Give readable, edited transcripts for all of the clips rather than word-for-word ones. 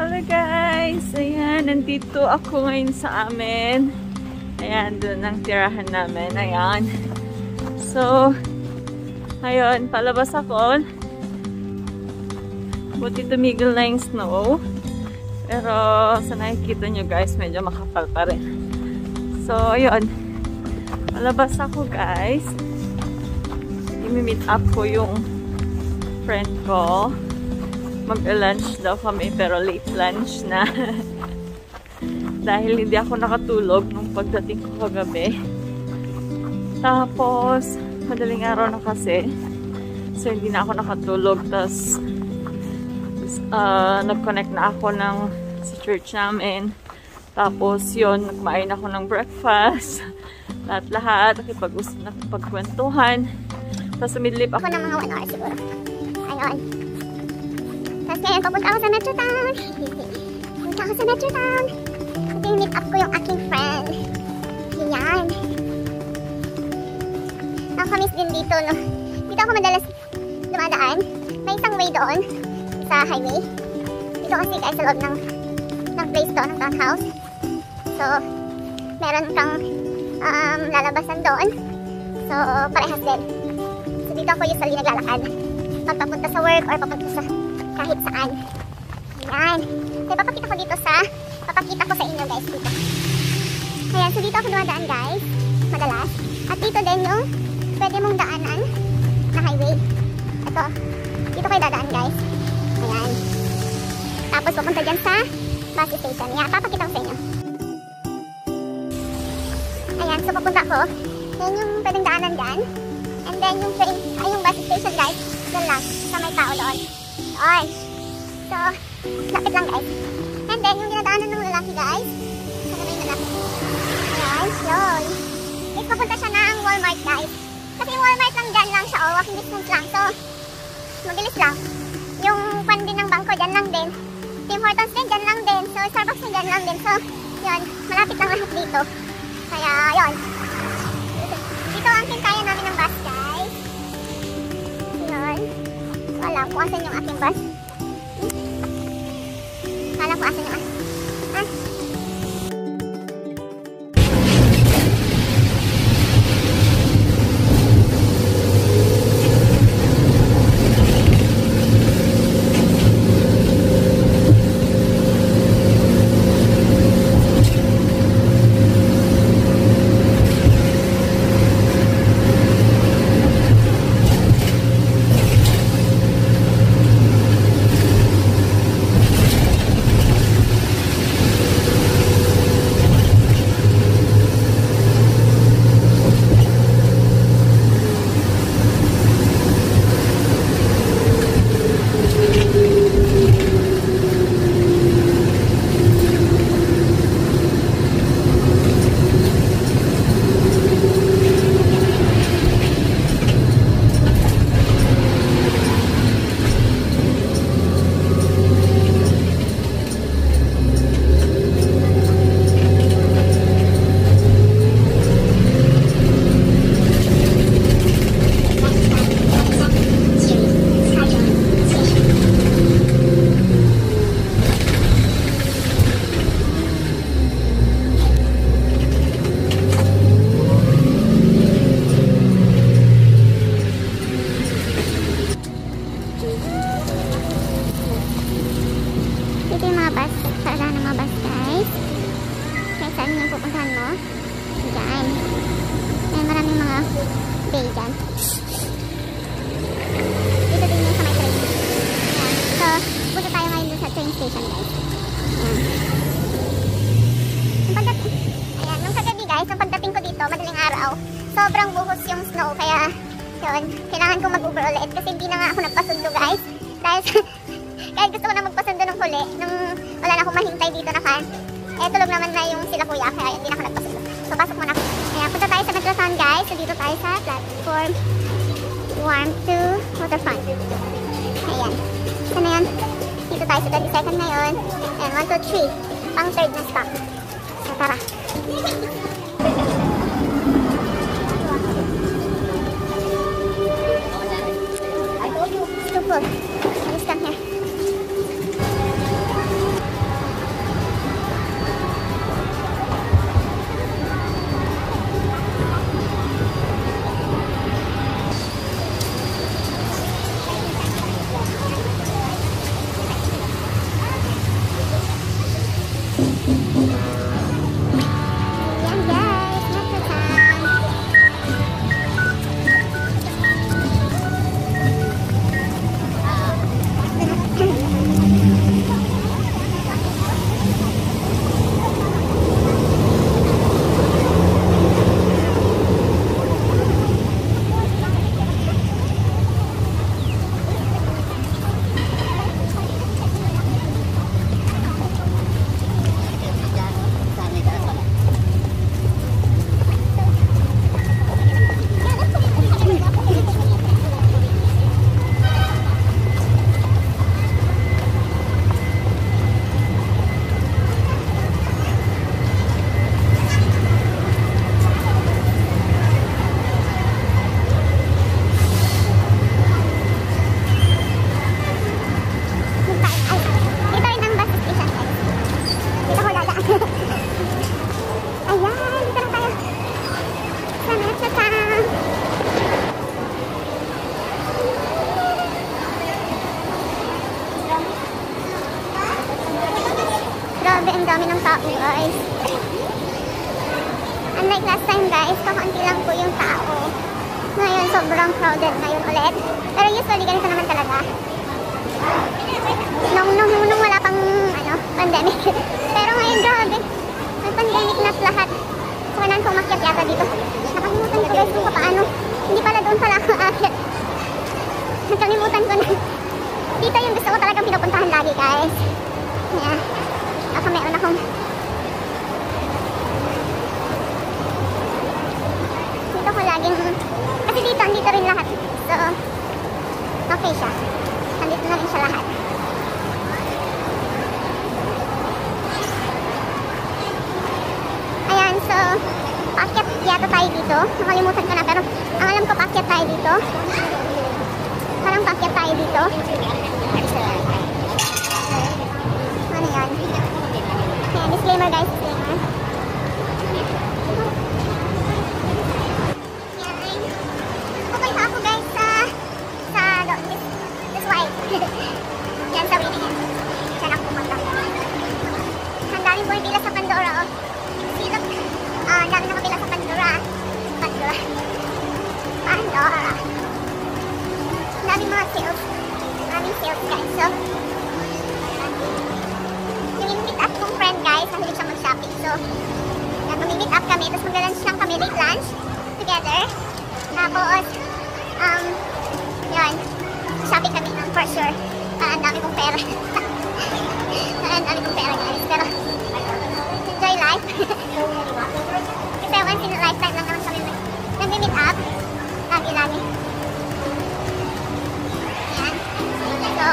Hello guys! Ayan, nandito ako ngayon sa amin. Ayan, doon ang tirahan namin. Ayan. So, ayun, palabas ako. Buti tumigil na yung snow. Pero, sa nakikita nyo guys, medyo makapal pa rin. So, ayun. Palabas ako guys. I-meet up ko yung friend ko. Mag-lunch daw kami, pero late lunch na. Dahil hindi ako nakatulog nung pagdating ko kagabi. Tapos, madaling araw na kasi. So, hindi na ako nakatulog. Tapos, nag-connect na ako sa church namin. Tapos, yun, nagmain ako ng breakfast. Lahat-lahat. Nakipagkwentuhan. Tapos, sumidlip ako ng mga 1 hour siguro. Ayun. Tapos ngayon, papunta ako sa Metro Town. Punta ako sa Metro Town. Ito yung meet up ko yung aking friend. Ayan. Nakakamiss din dito, no? Dito ako madalas dumadaan. May isang way doon sa highway. Dito kasi guys sa loob ng place to, ng townhouse. So, meron kang lalabasan doon. So, parehas din. So, dito ako usually naglalakad. Papunta sa work or papunta sa kahit saan. Ayan. So, papakita ko sa inyo guys dito. Ayan, so dito ako dumadaan guys. Madalas. At dito din yung pwede mong daanan na highway. Ito. Dito kayo dadaan guys. Ayan. Tapos pupunta dyan sa bus station. Ayan, papakita ko sa inyo. Ayan, so papunta ko. Ayan yung pwedeng daanan dyan. And then yung train, yung bus station guys. Doon lang. Sa may tao doon. Doon. So, lapit lang guys. And then, yung dinadaanan ng lalaki guys. Sana may lalaki. Ayan, yun. Is papunta siya ng Walmart guys. Kasi yung Walmart lang dyan lang siya. Walking distance lang. So, mabilis lang. Yung pan din ng bangko dyan lang din. Tim Hortons din dyan lang din. So, Starbucks din dyan lang din. So, yun. Malapit lang lahat dito. Kaya, yun. Dito ang kintayan namin ng bus guys. Yun. Wala kung asan yung aking bus. Kala ko asan yung aking. Sobrang buhos yung snow, kaya yun, kailangan ko mag-Uber ulit kasi hindi na nga ako nagpasundo guys. Dahil kahit gusto ko na magpasundo ng huli, nung wala na akong mahintay dito na car, tulog naman na yung sila kuya, kaya hindi na ako nagpasundo. So pasok muna ako. Kaya punta tayo sa Metro Town guys. So dito tayo sa platform 1 to Waterfront. Ayan. So na yun, dito tayo sa 22nd ngayon. And 1, 2, 3. Pang third na stop. So tara. Stupid. Let's come here. dami ng tao guys. Unlike last time guys, kakaunti lang po yung tao. Ngayon sobrang crowded ngayon ulit. Pero usually ganito naman talaga. Nung wala pang pandemic. Pero ngayon grabe. May pandemic na lahat. So kailangan ko umakyat yata dito. Nakalimutan ko guys kung paano. Hindi pala doon pala ako aakyat. Nakalimutan ko na. Dito yung gusto ko talagang pinupuntahan lagi guys. Yeah. Baka meron akong dito ko laging kasi dito, andito rin lahat. So, okay siya. Andito na rin siya lahat. Ayan, so paakyat yata tayo dito. Nakalimutan ko na pero ang alam ko paakyat tayo dito. Parang paakyat tayo dito. Ano yan? Ayan, disclaimer guys, disclaimer. Okay pa ako guys this way. Yan sa winning yan. Diyan ako pumunta. Ang daming bumibila sa Pandora oh. See look. Ang daming nakabila sa Pandora. Pandora. Daming mga sales. Daming sales guys. So, yung meet up kong friend guys, nahilig siya mag-shopping. So, mag-meet up kami. Tapos mag-lunch lang kami. Late lunch. Together. Tapos, yun. Shopping kami for sure. Ang dami kong pera. Ang dami kong pera guys. Pero, enjoy life. Kasi once in a lifetime lang naman kami nag-meet up. Lagi-lagi. Ayan. So,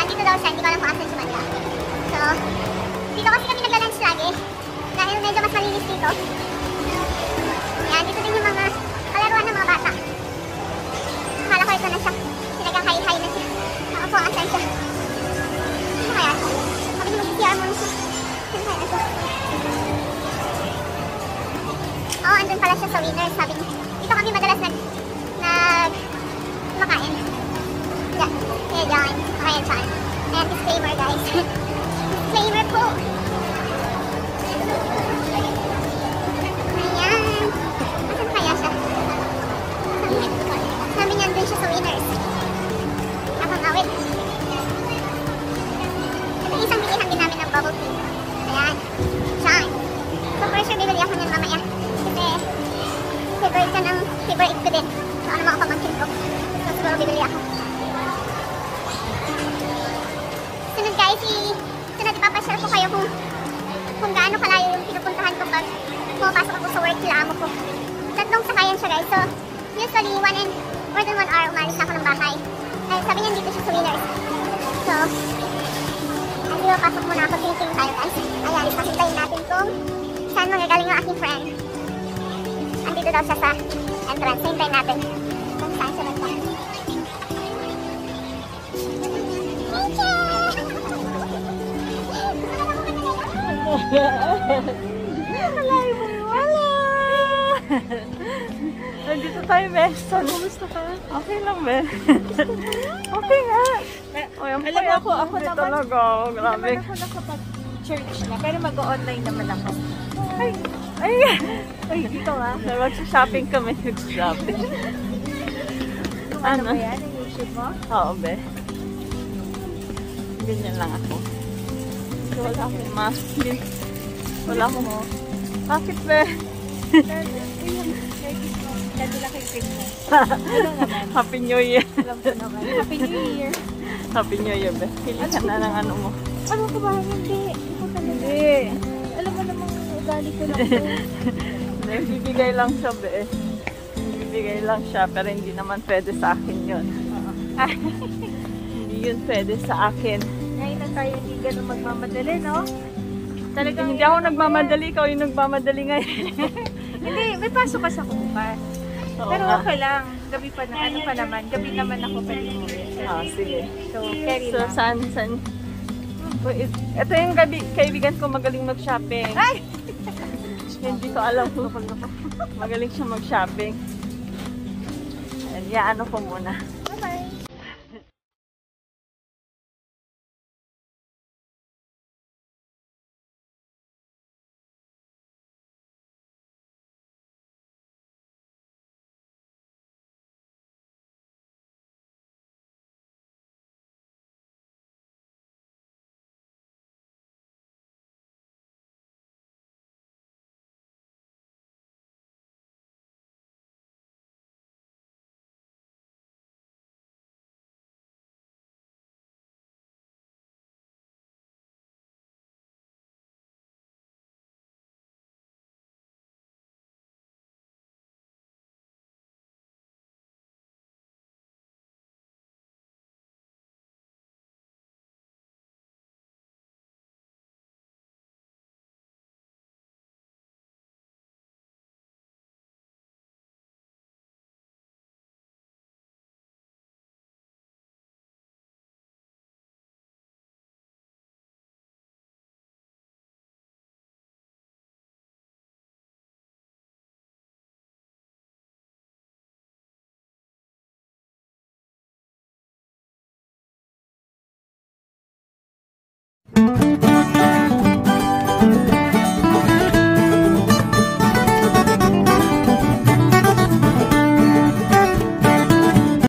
andito daw siya. Hindi ko alam kung asan siya man lang. So, dito kasi kami nagla-lunch lagi. Dahil medyo mas malinis dito. Ayan, dito din yung mga palaruan ng mga bata. Akala ko ito na siya. Pinag-hi-hi na siya. Ako po, asan siya? Ano kaya siya? Sabi niyo mag-CR muna siya. Ano kaya siya? Oo, andun pala siya sa Winners. Sabi niya. Dito kami madalas makain. Diyan. Kaya dyan. Kaya dyan. Ayan, disclaimer guys. Disclaimer po. Ayan. Asan kaya siya? Sabi niya andun siya sa Winners. Nakangawit. Ito isang bilihan din namin ng bubble tea. Ayan. Diyan. So for sure bibili ako niyan mamaya. Kasi favorite ko din. So ano mga pamangkin ko. So siguro bibili ako. Sunod guys, sunod ipapashare ko kayo kung gaano kalayo yung pinupuntahan ko pag pumapasok ako sa work kila amo ko. Tatlong sakayan siya guys. So usually more than 1 hour umalis na ako ng bahay. Dahil sabi niya dito siya sa Winners. So andito pasok muna ako. Tingin tayo guys. Ayan, pahintayin natin kung saan magagaling yung aking friend. Andito daw siya sa entrance. Hintayin natin kung saan siya nagpunta. Malay mo yung wala! Nandito tayo, Bes. Kumusta ka? Okay lang, Bes. Okay nga. O, yung Alam mo ako dito naman, talaga. Grabe. Hindi naman ako nakapag-church na, pero mag-online naman ako. Ay, dito nga. Mag-shopping kami. Nag-shopping. Ano ba yan? Ang YouTube mo? Oo, Bes. Ganyan lang ako. Wala akong mask. Wala akong mo. Bakit, Bes? Dati lang kay Pink mo. Ano naman? Happy New Year. Alam ko naman. Happy New Year. Happy New Year, Bes. Pili ka na ng ano mo. Ano ko ba? Hindi. Hindi ko talaga. Hindi. Alam mo namang ugali ko lang. Bibigay lang siya, Bes. Bibigay lang siya, pero hindi naman pwede sa akin yun. Hindi yun pwede sa akin. Ngayon na tayo hindi ganun magmamadali, no? Talagang Hindi ako nagmamadali, ikaw yung nagmamadali ngayon. Hindi, may pasok ka sa bukas. Oo Pero nga. okay lang. Gabi pa na, ano pa naman. Gabi naman ako pwede mo. Sige. So, carry So, lang. saan? Ito yung kaibigan ko magaling mag-shopping. Ay! Hindi ko alam kung magaling siya mag-shopping. Ayan, ano ko muna.